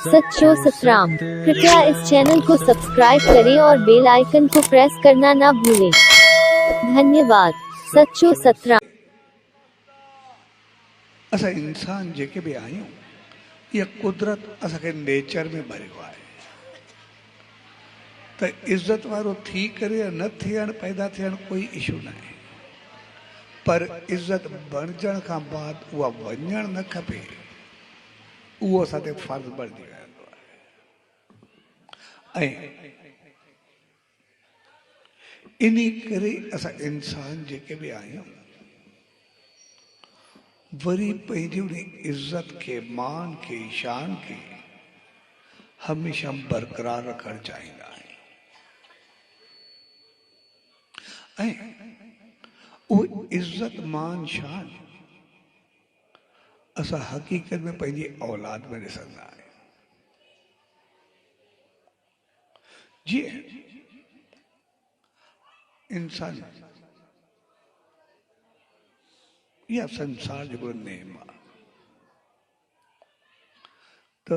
सच्चो सतराम। कृपया इस चैनल को सब्सक्राइब करें और बेल आइकन को प्रेस करना ना भूलें। धन्यवाद। सच्चो सतराम। असा इंसान जेके भी आयूं ये कुदरत असांखे नेचर में भरियो आहे त इज्जत वारो थी करे या न थियण पैदा थियण कोई इशू न आहे, पर इज्जत बणजण खां बाद उहा वञण न खपे, उहो असां ते फर्ज़ बणिजी वेंदो आहे। ऐं इन्ही करे असां इंसान जेके भी आहियूं वरी पंहिंजी उन इज्जत के मान के शान के हमेशा बरकरार रखण चाहींदा आहियूं। ऐं उहो इज्जत मान शान असां हक़ीक़त में पंहिंजी औलाद में ॾिसंदा आहियूं। जीअं इंसान या संसार जो नेम आहे त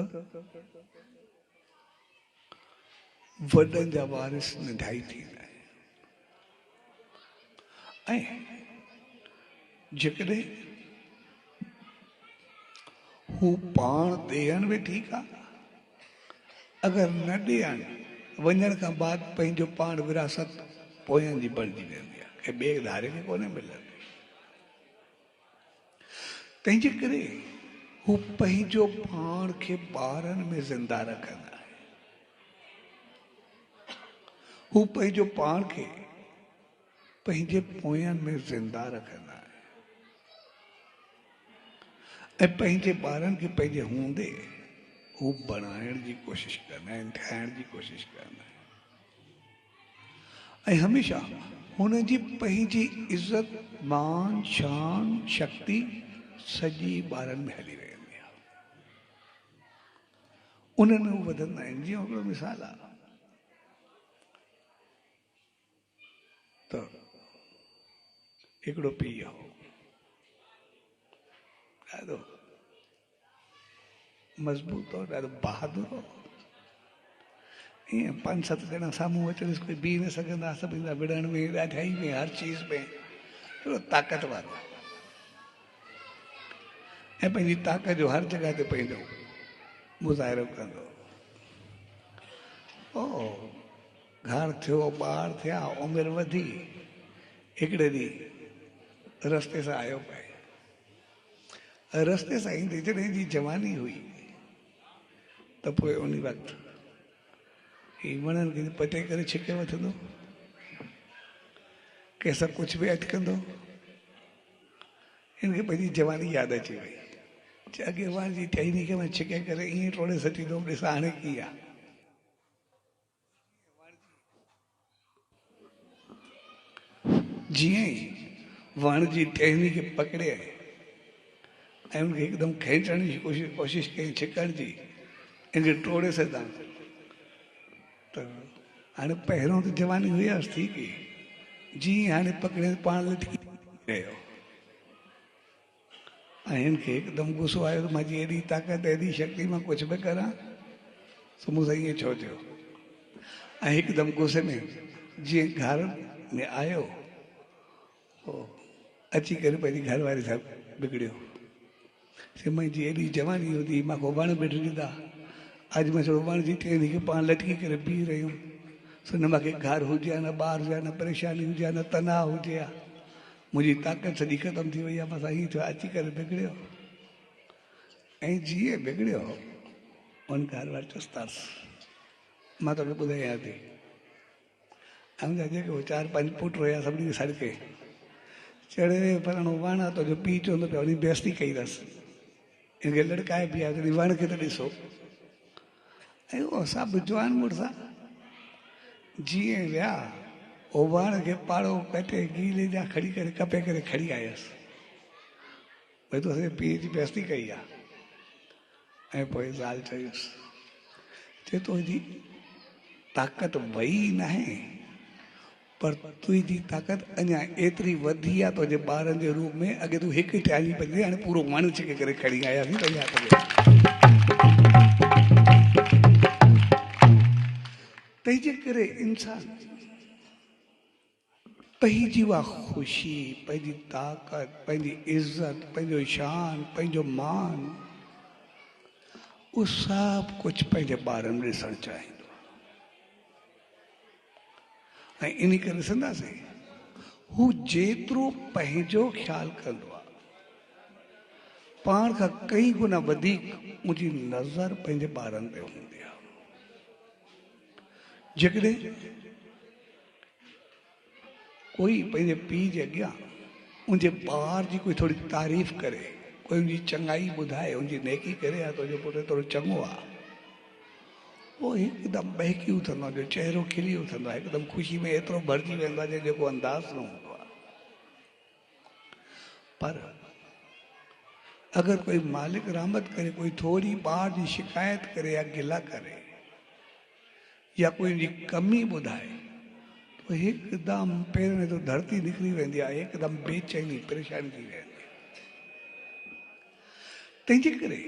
वॾनि जा वारिस निढाई थींदा आहिनि। ऐं जेकॾहिं हू पाण ॾियण बि ठीकु आहे, अगरि न ॾियण वञण खां बाद पंहिंजो पाण विरासत पोयनि जी बणिजी वेंदी आहे, कंहिं ॿिए धारे खे कोन्हे मिलंदी। तंहिंजे करे हू पंहिंजो पाण खे ॿारनि में ज़िंदा रखंदा आहिनि। हू पंहिंजो पाण खे पंहिंजे पोयनि में ज़िंदा रखंदा आहिनि ऐं पंहिंजे ॿारनि खे पंहिंजे हूंदे हू बणाइण जी कोशिशि कंदा आहिनि, ठाहिण जी कोशिशि कंदा आहिनि। ऐं हमेशा हुन जी पंहिंजी इज़त मान शान शक्ति सॼी ॿारनि में हली वेंदी आहे, उन्हनि में हू वधंदा आहिनि। जीअं हिकिड़ो मिसाल आहे त हिकिड़ो पीउ हो, ॾाढो मज़बूत हो, ॾाढो बहादुर हो। ईअं 5-7 ॼणा साम्हूं अचनि कोई बीह न सघंदा, सभिनी सां विढ़ण में ॾाढाई में हर चीज़ में एॾो ताक़त वारो ऐं पंहिंजी ताक़त जो हर जॻह ते पंहिंजो मुज़ाहिरो कंदो। ओ घर थियो, ॿार थिया, उमिरि वधी, हिकिड़े ॾींहुं रस्ते सां आयो पए। रस्ते सां ईंदे जॾहिं जी जवानी हुई त पोइ उन वक़्तु ही वणनि खे पटे करे छिके वठंदो, कंहिंसां कुझु बि अटकंदो। हिनखे पंहिंजी जवानी यादि अची वई। अॻे वण जी टहनी खे मां छिके करे ईअं टोड़े सटींदो, ॾिसां हाणे कीअं आहे। जीअं ई वण जी टहनी खे पकड़े ऐं उनखे हिकदमि खींचण जी कोशिशि कई, छिकण जी, इनखे टोड़े सघां त हाणे पहिरियों त जवानी हुयसि थी की जीअं हाणे पकड़े पाण लटकी रहियो ऐं हिनखे हिकदमि गुस्सो आयो त मुंहिंजी एॾी ताक़त एॾी शक्ति मां कुझु बि करां, सो मूंसां ईअं छो थियो। ऐं हिकदमि गुस्से में जीअं घर में आयो अची करे पंहिंजी घरवारी सां बिगड़ियो। मुंहिंजी एॾी जवानी हूंदी मां को वण बिठ ॾींदा, अॼु मां थोरो वण जी टहनी खे पाण लटकी करे बीह रहियूं। सो न मूंखे घर हुजे, न ॿार हुजे, न परेशानी हुजे, न तनाव हुजे, मुंहिंजी ताक़त सॼी ख़तमु थी वई आहे, मां हीअं थियो अची करे बिगड़ियो। ऐं जीअं बिगड़ियो उन घरवारी चुसि तर्स, मां तोखे ॿुधायां थी। ऐं मुंहिंजा जेके 4-5 पुट हुया सभिनी खे सड़के चढ़े फलाणो वण आहे, तुंहिंजो पीउ चवंदो पियो, वञी बेइज़ती कई अथसि, हिनखे लड़काए पिया, जॾहिं वण खे त ॾिसो। ऐं उहो सभु जवान मुड़ुस जीअं विया उहो वण खे पाड़ो कटे गीले जा खणी करे कपे करे खणी आयसि, भई तूं असांजे पीउ जी बेइज़ती कई आहे। ऐं पोइ ज़ाल चयुसि, चए तुंहिंजी ताक़त वई न आहे, पर तुंहिंजी ताक़त अञा एतिरी वधी आहे तुंहिंजे ॿारनि जे रूप में। अॻे तूं हिकु टहनी पई, हाणे पूरो वण छिके करे खणी आयासीं तुंहिंजे हथ में। तंहिंजे करे इंसान पंहिंजी उहा ख़ुशी, पंहिंजी ताक़त, पंहिंजी इज़त, पंहिंजो शान, पंहिंजो मान, उहो सभु कुझु पंहिंजे ॿारनि में ॾिसणु चाहींदो आहे। ऐं इन करे ॾिसंदासीं हू जेतिरो पंहिंजो ख़्यालु कंदो आहे, पाण खां कई गुना वधीक मुंहिंजी नज़र पंहिंजे ॿारनि ते हूंदी आहे। जेकॾहिं कोई पंहिंजे पीउ जे अॻियां उनजे ॿार जी कोई थोरी तारीफ़ करे, कोई उनजी चङाई ॿुधाए, उनजी नेकी करे, या तुंहिंजो पुटु थोरो चङो आहे, उहो हिकदमि बहकी उथंदो आहे, जो चहिरो खिली उथंदो आहे, हिकदमि ख़ुशी में एतिरो भरिजी वेंदो आहे जो जेको अंदाज़ न हूंदो आहे। पर अगरि कोई मालिक रहमत करे, कोई थोरी ॿार जी शिकायत करे या गिला करे या कोई उनजी कमी ॿुधाए, तो हिकदमि पेर में तो धरती निकिरी वेंदी आहे, हिकदमि बेचैनी परेशानी थी वेंदी आहे। तंहिंजे करे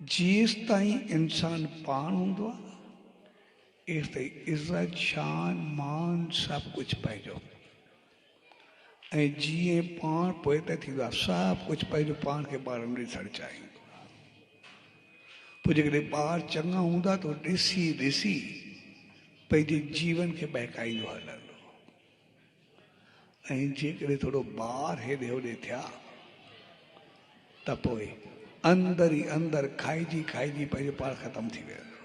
जेसि ताईं इंसान पाण हूंदो आहे, एसि ताईं इज़त, शान, मान सभु कुझु पंहिंजो। ऐं जीअं पाण पोइ त थींदो आहे, सभु कुझु पंहिंजो पाण खे ॿारनि ॾिसणु चाहींदो आहे। पोइ जेकॾहिं ॿार चङा हूंदा त ॾिसी ॾिसी पंहिंजे जीवन खे बहकाईंदो हलंदो। ऐं जेकॾहिं थोरो ॿार हेॾे होॾे थिया त पोइ अंदरि ई अंदरि खाइजी खाइजी पंहिंजो पाण ख़तमु थी वियो।